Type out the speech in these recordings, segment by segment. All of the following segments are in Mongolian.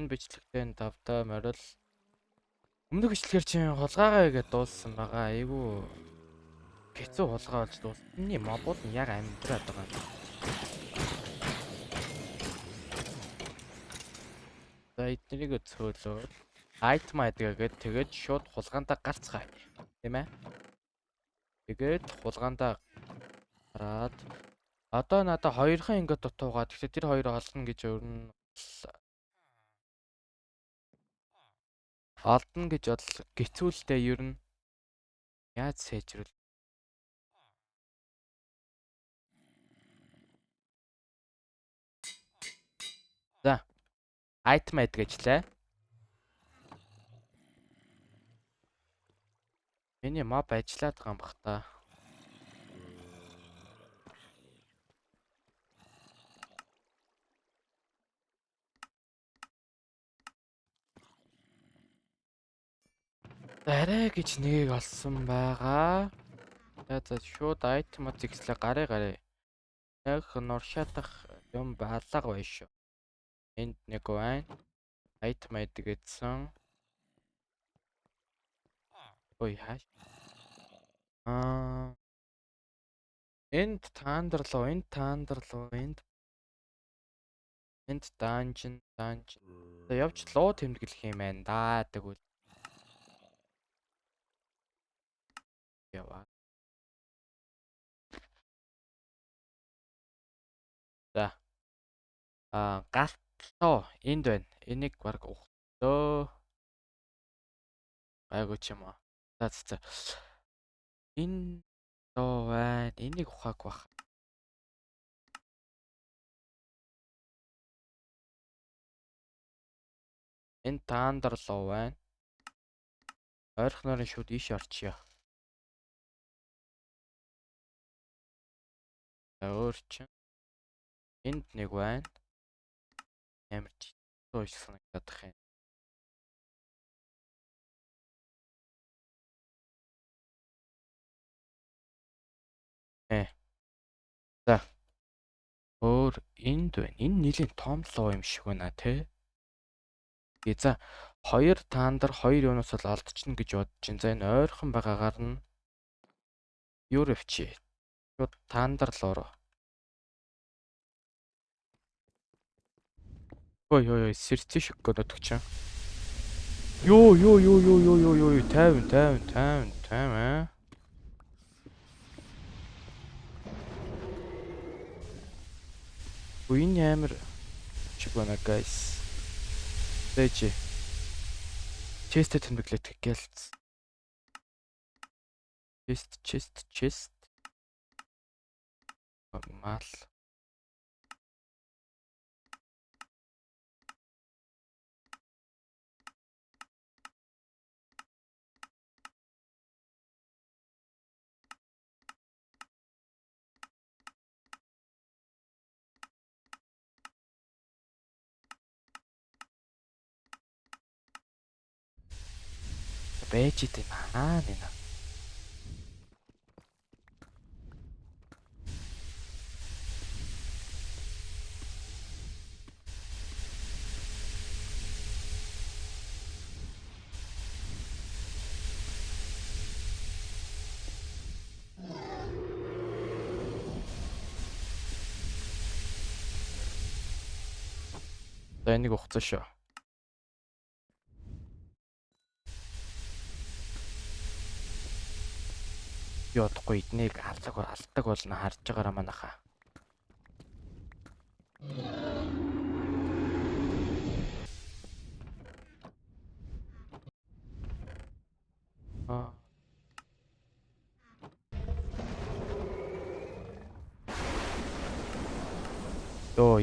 Энэ бичлэгтээ давтаа морил өмнөх бичлэгээр чинь хулгайгаа игээд дууссан байгаа. Айгу хэцүү хулгай болж дууссан. Энийн мобууд нь яг амьдраад байгаа юм. За эднийг цөөлөөд айтем айдгээд тэгээд шууд хулгаандаа гарцгаая. Тийм ээ. Тэгээд хулгаандаа гараад одоо надаа хоёрхан ингээд дутуугаа. Тэгэхээр тэр хоёроо олно гэж өөрн олдно гэж бодол гэцүүлдэ ер нь яаж сайжруул. За айтем айдгээчлээ. Миний моб ажиллаад байгаа юм бах та. Арай гэж нэгийг олсон байгаа. За шууд айтемод зэгслээ гараа. Яг нуршаадах юм баалга байна шүү. Энд нэг байна. Айтем айдгээдсэн. Ой хааш. Энд таандарлуу, энд данжин. За явж луу тэмдэглэх юм байна да тэгвэл. Яваа. За. Галтлоо энд байна. Энийг баг ухлоо. Айгуу ч юм аа. За. Энэ доо байна. Энийг ухааг бах. Энэ таандарлуу байна. Ойрхоноор шууд иш орчихё. За өөр чинь. Энд нэг байна. Ямар ч тоош санагдах юм. За. Өөр энд байна. Энэ нэлийн том лоо юм шиг байна те. За хоёр таандар хоёр юунаас бол алдчихна гэж бодож чинь. За энэ ойрхон байгаагаар нь юу ревчи. Шууд таандар лоо руу. Ой сэрцэн шиг гэнэт чинь. Юу 50 энэ амар чиг байна guys. Дэжи. Честэ тэмдэглэт гэлц. Чест. Мал. Байж идэв нэ. За энийг ухцсан шүү. Ядахгүй эднийг алдаг болно харж байгаараа манайхаа.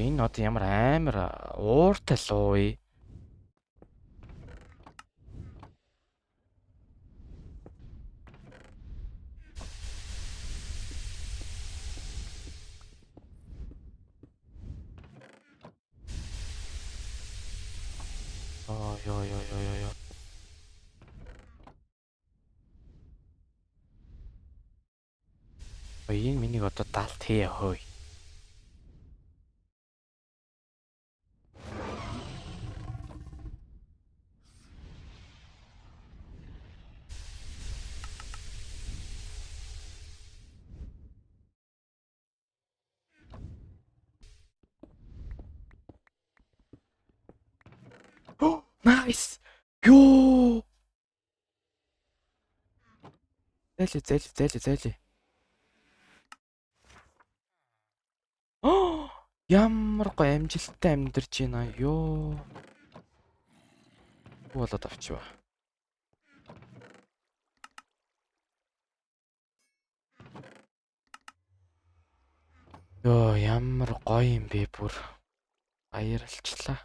Энэ одоо ямар амар ууртай луу вэ? Ёо. Энэ миний одоо далт хээ хөөе. Nice. Ёо. Зайлээ. Ямар гоё амжилттай амьдарч байна ёо. Болоод авчива. Ёо, ямар гоё юм бэ бүр. Баярлалчлаа.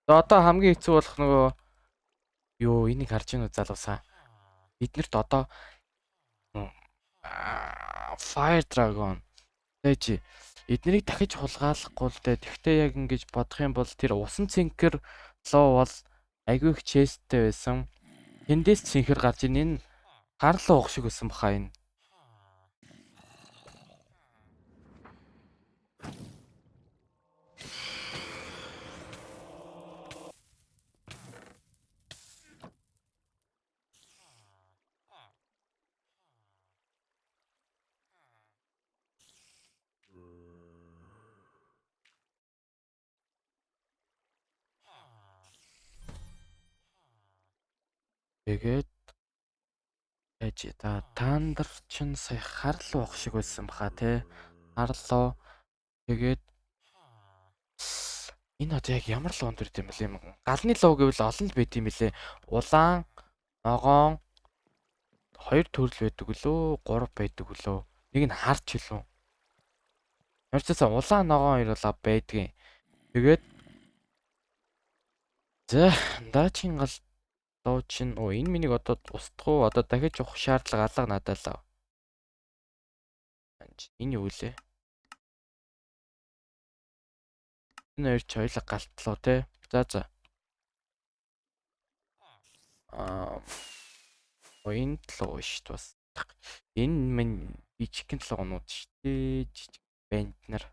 Одоо хамгийн хэцүү болох нөгөө ёо, энийг харж байна уу залуусаа. Биднэрт одоо Fire Dragon тэгэж эднийг дахиж хулгайлахгүй л дээ. Тэгтээ яг ингэж бодох юм бол тэр усан цэнхэр лоо бол айгүй их честтэй байсан. Тэндээс цэнхэр гарч ийн энэ харлуу уух шиг байсан баха энэ. Тэгээд ээж та нар чинь сая харлуу уух шиг байсан баха те. Харлуу. Тэгээд энэ одоо яг ямар луун төрд юм бэлээ юм. Галны луу гэвэл олон л байд юм бэлээ. Улаан, ногоон 2 төрөл байдаг үлөө, 3 байдаг үлөө. Нэг нь харч үлээ. Ямар ч байсан улаан ногоон 2 бол байдгийн. Тэгээд за даачийн гал луу чинь энэ минийг одоо устгах уу? Одоо дахиж уух шаардлага алга надад л. Энэ юу вэ? Энэ хоёр ч хоёлаа галтлоо те. За. Энэ луу шүү дээ бас. Энэ минь жижигхэн луунууд шүү дээ. Жижиг банд нар.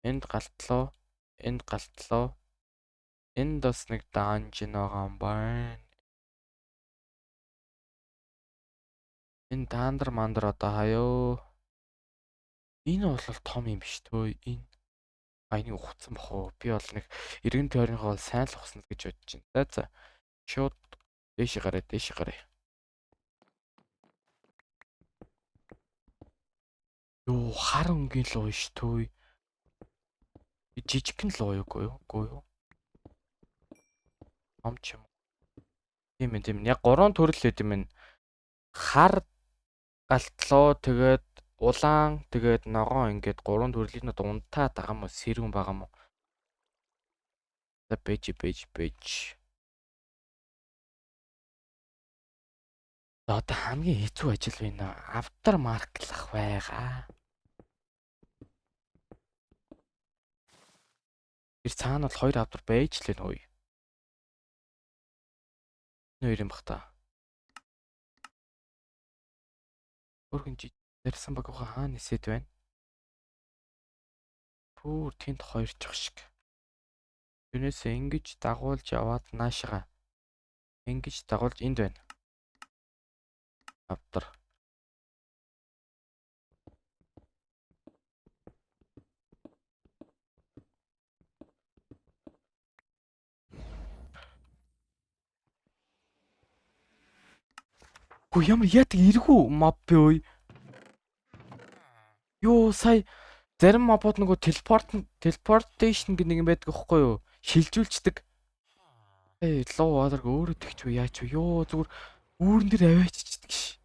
Энд галтлоо. Энд бас нэг данжин байгаа юм байна. Энэ дандар мандар одоо хаяа. Энэ бол том юм биш төө. Энэ айны ухцсан бахуу. Би бол нэг эргэн тойрныхоо бол сайн л ухсан гэж бодож байна. За. Шууд дээш гараа. Ёо, хар өнгийн луу ш төө. Жижигхэн луу юу? Амч юм. Тийм ээ. Яг 3 төрөл хэд юм бэ? Хар галтлоо тэгээд улаан тэгээд ногоон ингээд 3 төрлийн унтаад байгаа юм уу? Сэрүүн байгаа юм уу? За бэж. Одоо хамгийн хэцүү ажил байна. Автар марклах байгаа. Тэр цаана бол 2 автар байж л нэ хөөе. Нэр юм бах та. Өөрхөн жи ярьсан баг хаана нисэд байна? Пүүр тэнд 2 ч шиг. Юунээсээ ингэж дагуулж яваад наашгаа. Ингэж дагуулж энд байна. Автар. Хөө ямар яадаг эргүү моб бэ ой. Ёо сая зарим мобууд нөгөө телепортейшн гэх нэг юм байдаг аахгүй юу? Шилжүүлцдэг. Лоо валерг өөрөө тэгч үү яач вэ? Ёо зүгээр үүрэн дээр авааччихдаг ш.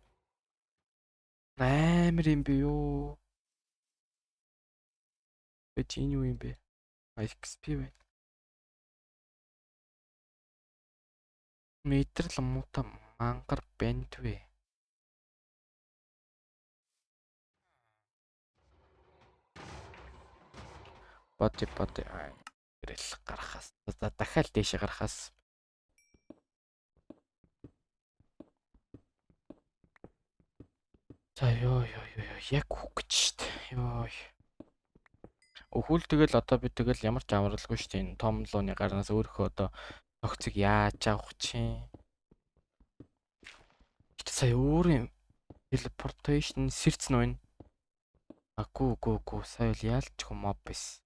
Амар юм бэ ёо. Бэ чи юу юм бэ? XP байна. Мэдрэл муута мангар банд вэ. Боти гэрэл гарахаас. За дахиад дээшээ гарахаас. За ёо яг хүч штт. Ёо. Өхүүл тэгэл одоо би тэгэл ямар ч авралгүй штт энэ том лууны гарнаас өөрөө одоо тогцыг яаж авах чинь. Гэтэ сая өөр юм телепортейшн сэрц нөө. Гүү сая л яалч хүм моб байсан.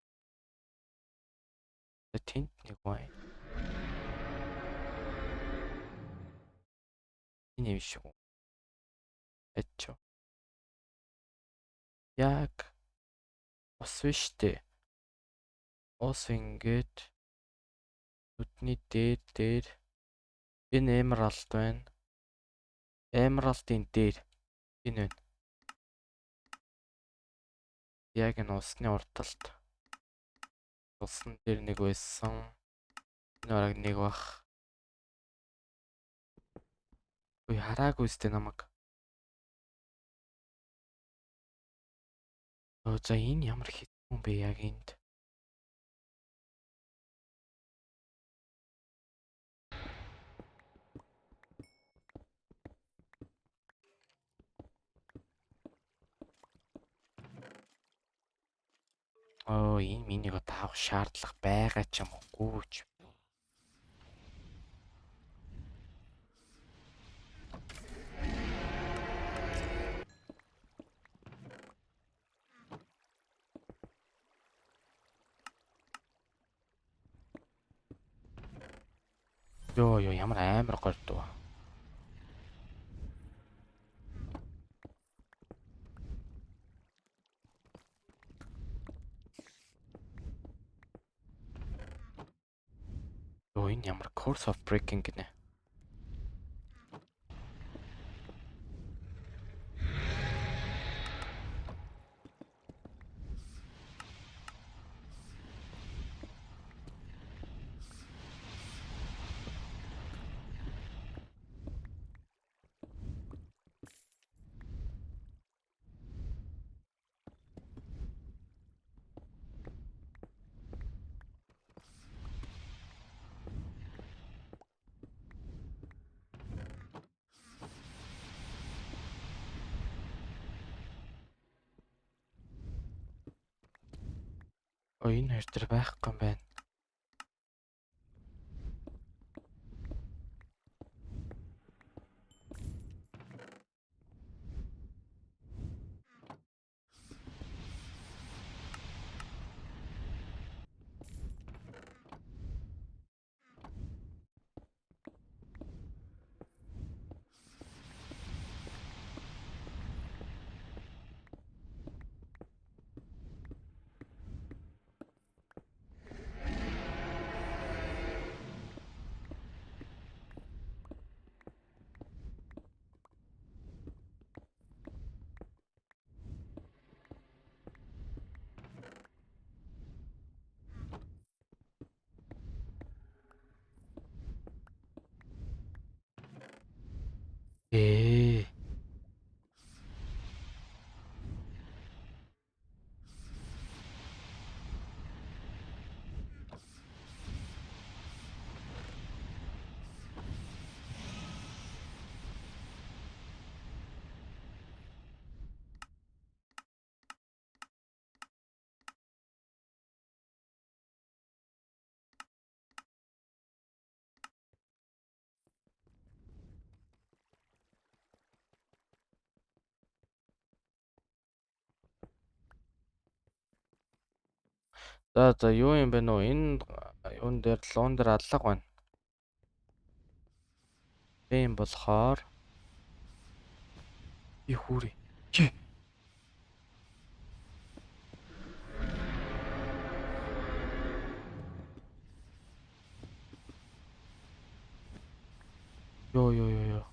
Тэнд нэг бай. Энэ юм шиг. Эчо. Яг ус биш дээ. Ус ингээд нүдний дээр энэ эмералд байна. Эмералдын дээр энэ байна. Яг энэ усны урталт. Усан дээр нэг байсан. Энэ бараг нэг бах. Үй хараагүй сте намайг. За энэ ямар хэцүү бэ яг энд. Энэ минийг таах шаардлага байгаа ч юм уу ч. Ёо ямар амар гордоо. Энэ ямар course of breaking гинэ. Энэ хоёр төр байхгүй юм байна. За юу юм бэ нөө энэ юун дээр луун дээр алга байна. Тийм болохоор хүүри. Ёо.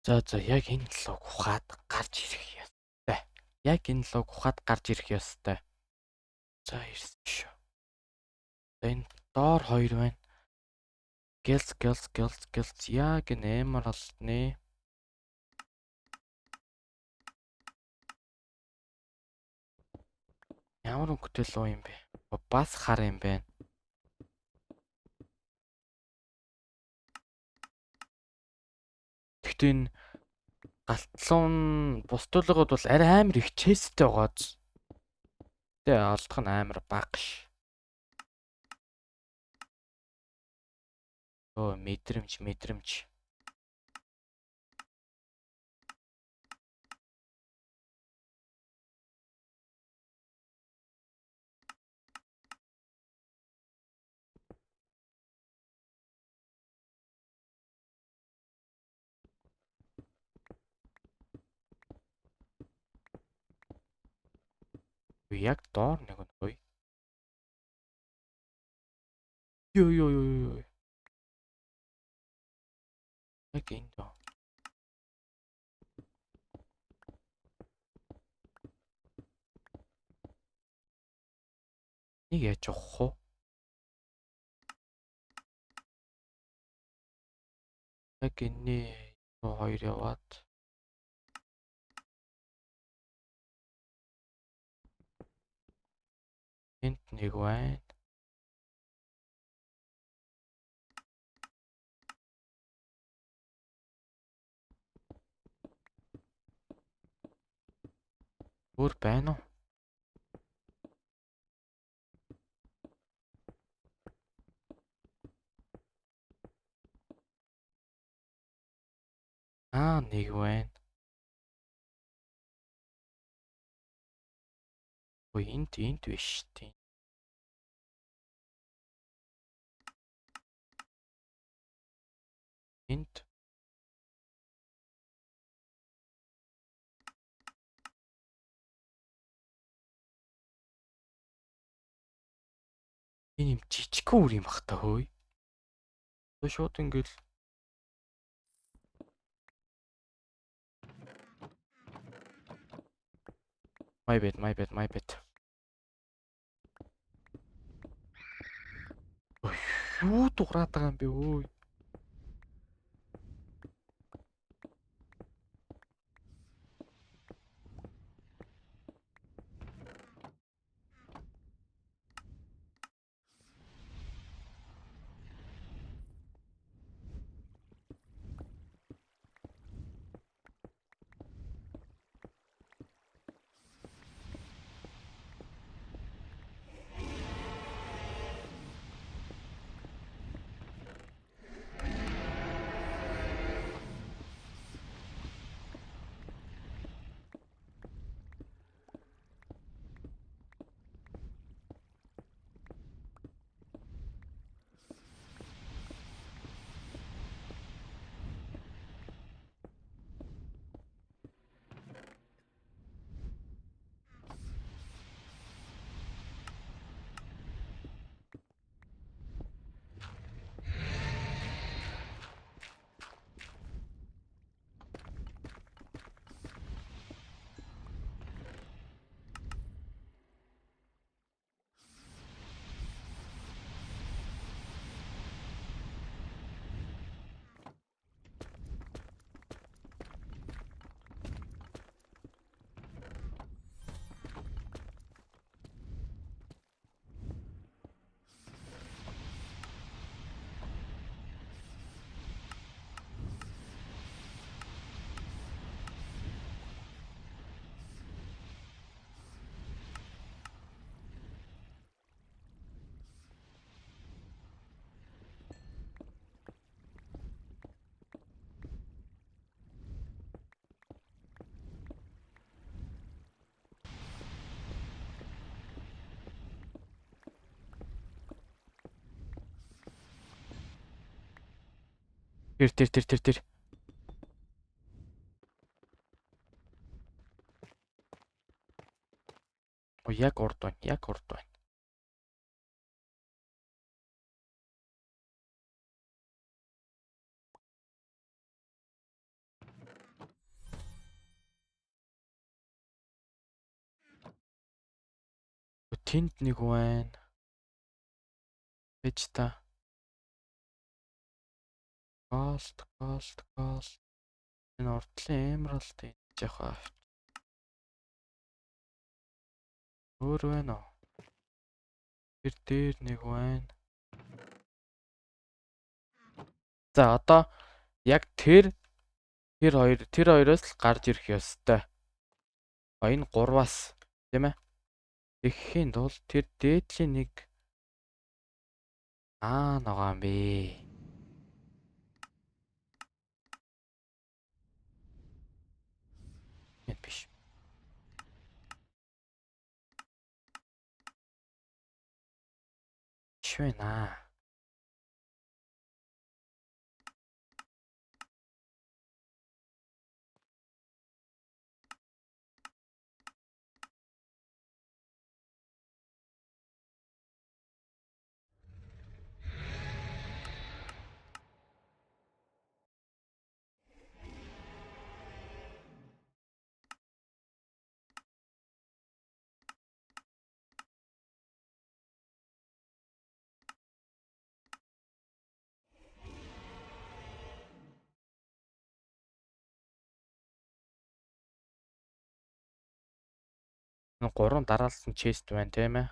За яг энэ луг ухаад гарч ирэх ёстой. Яг энэ луг ухаад гарч ирэх ёстой. За ирсэн шүү. Энэ доор хоёр байна. Гэлс яг энэ эмералдны ямар өнгөтэй луу юм бэ? Бас хар юм байна. Гэхдээ энэ галтлуун бусдуулгууд бол арай амар их честтэй байгааз. Тэ алдах нь амар бага ш. Оо, мэдрэмж. Яг доор нэг нь гоё. Ёо. Яг энэ доо. Нэг яаж явах вэ? Яг энэ хоёр яваад. Энд нэг байна. Өөр байна уу? Нэг байна. Ой, энд биш тийм. Энд энэ юм жижигхэн үр юм бах та хөөе. Тэ шууд ингээл My bad. Ой, юу дуурайд байгаа юм бэ өөй. Тэр. Ой, яг урд байна. Тэнд нэг байна.Эж та. Ghost. Энэ урдлын Emerald энэ яхаа. Өөр байна уу? Тэр дээр нэг байна. За одоо яг тэр хоёроос л гарч ирэх ёстой. Энэ 3-аас тийм ээ. Тэгэхийн тулд тэр дээдлийн нэг байгаа юм бэ. биш байна. Гурван дараалсан чест байна тийм ээ.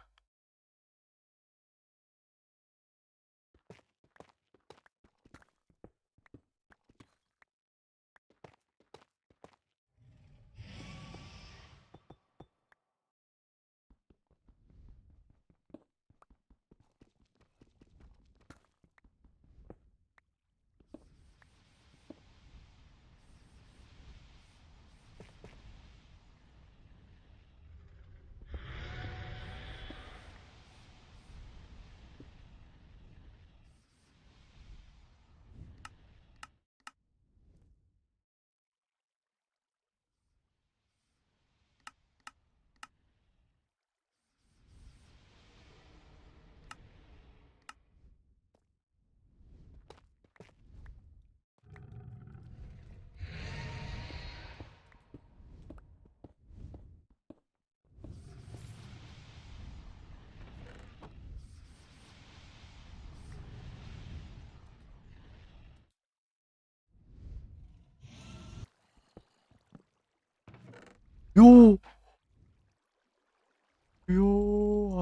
Юу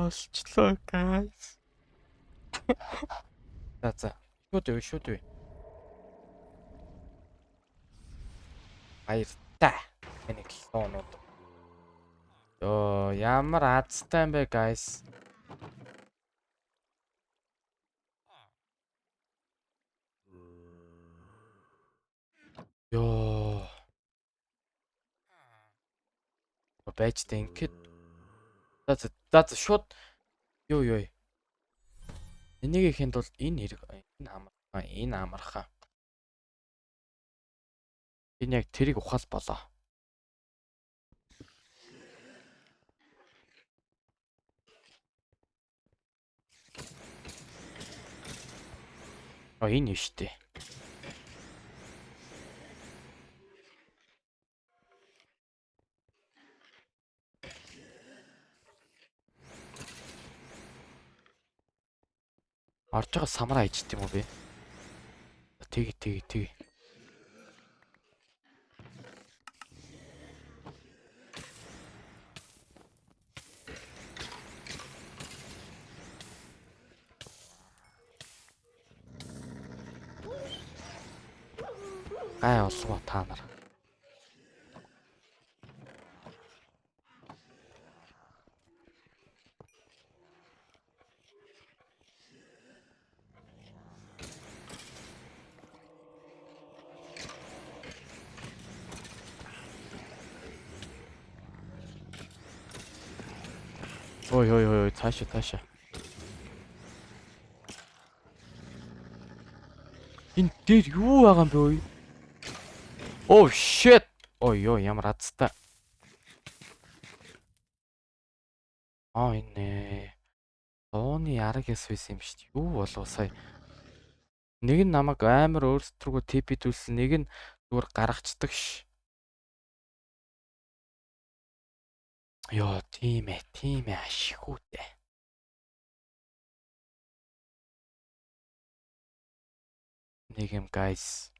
олчлоо guys. За. Шууд үе. Баяртай. Энийг лоонууд. Ямар азтай юм бэ guys. Байж тэ ингээд. За шууд юу. Энийг ихэнд бол энэ амархаа. Энэ яг тэрийг ухаал болоо. Энэ нь штэ. Орж байгаа самараа ичт юм уу бэ? Тэг. Гай олгоо та нар. Ой, цаашаа. Энэ дээр юу байгаа юм бэ ой? Oh shit. Ой ямар азтай. Энэ Дооны арга яс байсан юм шүү дээ. Юу болов сая. Нэг нь намайг амар өөрсдөргөө типидүүлсэн, нэг нь зүгээр гаргацдаг ш. Тийм ээ ашигүйтэй. Нэг юм guys.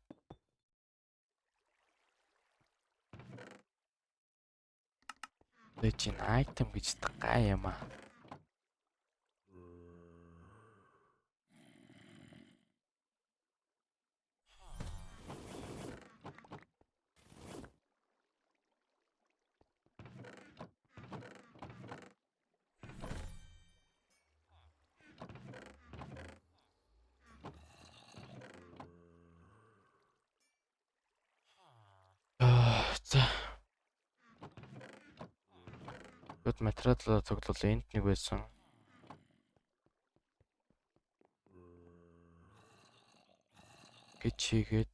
Legend item гэж гай юм аа. За. Гэт материалаа цуглуулсан энд нэг байсан. Ингэж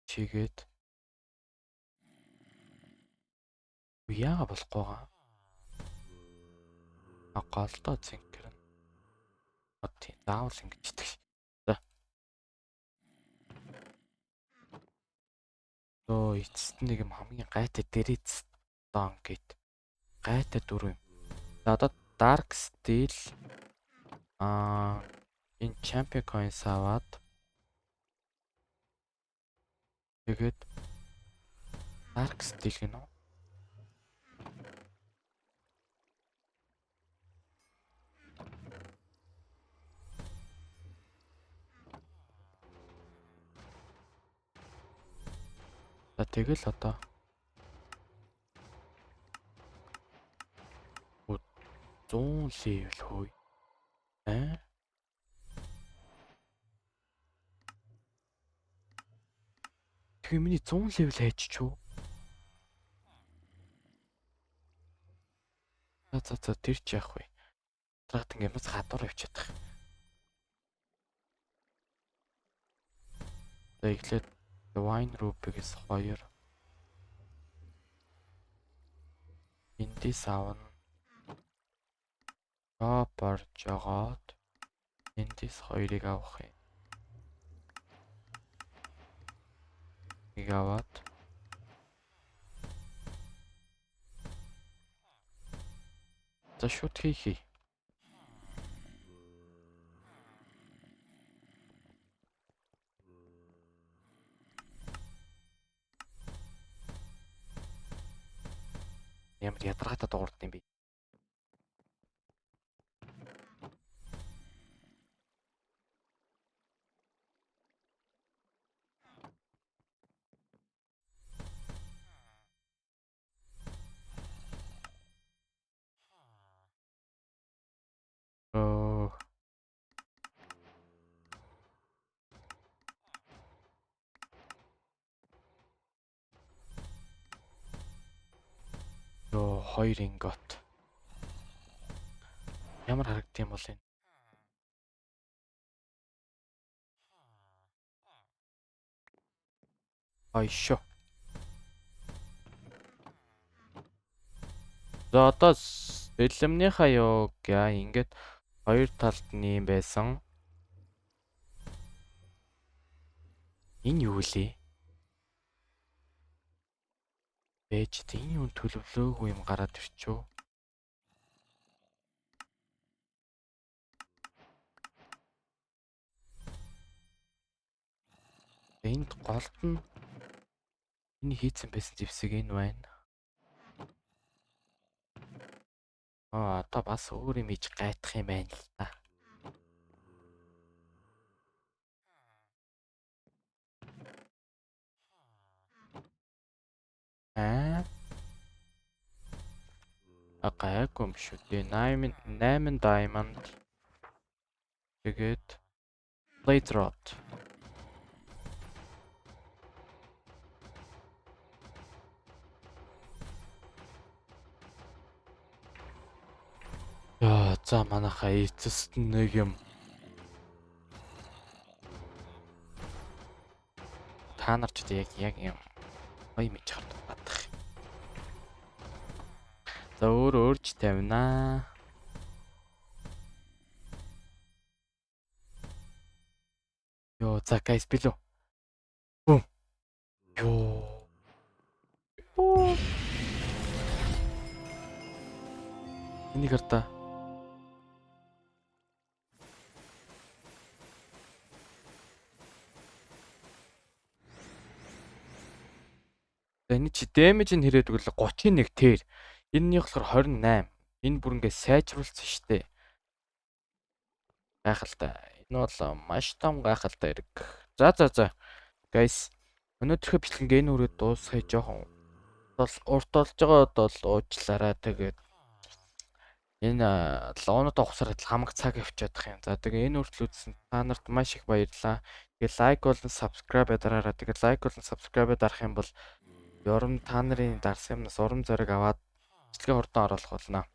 чигээд яага болохгүй байгаа. Голдоо зинкэр. Тийм заавал ингэж идэх. За. Эцэст нэг юм хамгийн гайтай дээрээс дон гэд. Гайтай дөрөв юм. За одоо Dark Steel энэ Champion Coins аваад тэгээд Dark Steel гэнэ үү? За тэгэл одоо 100 level хөөе. Тэгээ миний 100 level хайчих юу? За тэр ч яах вэ? Трагт ингээмээс хадуур явчихад тах. За эхлээд Wine Ruby-гээс 2 эндээс авна. Борж жагаад эндээс 2-ыг авах юм. Нэг аваад за шууд хийе. Ямар ядаргаатай дуурд юм бэ? Хоёр ингот. Ямар харагдсан юм бол энэ? Айшо. За одоо бэлэмнийхаа юу яа ингээд хоёр талд нь юм байсан. Энэ юу лээ? Бэж энэ юу төлөвлөөгүй юм гараад ирчихв. Энд голд нь энэ хийцэн байсан зэвсэг энэ байна. Одоо бас өөр юм хийж гайтах юм байна л та. Гайгүй юм шүү дээ. 8 diamond. Тэгээд plate rod. За манайхаа эцэст нэг юм. Та нар ч яг юм гоё мэдж харддаг. За өөрч тавина. За guys билүү. Бум. Энийг хартаа. За энэ чи damage нь хэрэг л 31 тэр. Энэний болохоор 28. Энэ бүр ингээ сайжруулсан штэ. Гайхалтай. Энэ бол маш том гайхалтай хэрэг. За. Guys, өнөөдрийнхөө бичлэгээ энэ үрээд дуусгая жоохон. Бол урт болж байгаа бол уучлаарай. Тэгээд энэ лоонод ухсараад хамаг цаг авчиадах юм. За тэгээ энэ хүртэл үзсэн та нарт маш их баярлалаа. Тэгээ лайк болон subscribe дараарай. Тэгээ лайк болон subscribe дарах юм бол Yorm та нарын дарсан юмнаас урам зориг аваад бичлэгээ хурдан оруулах болно.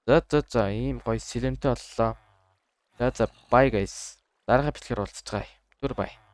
За ийм гоё сэлэмтэй боллоо. За bye guys. Дараагийн бичлэгээр уулзцгаая. Түр bye.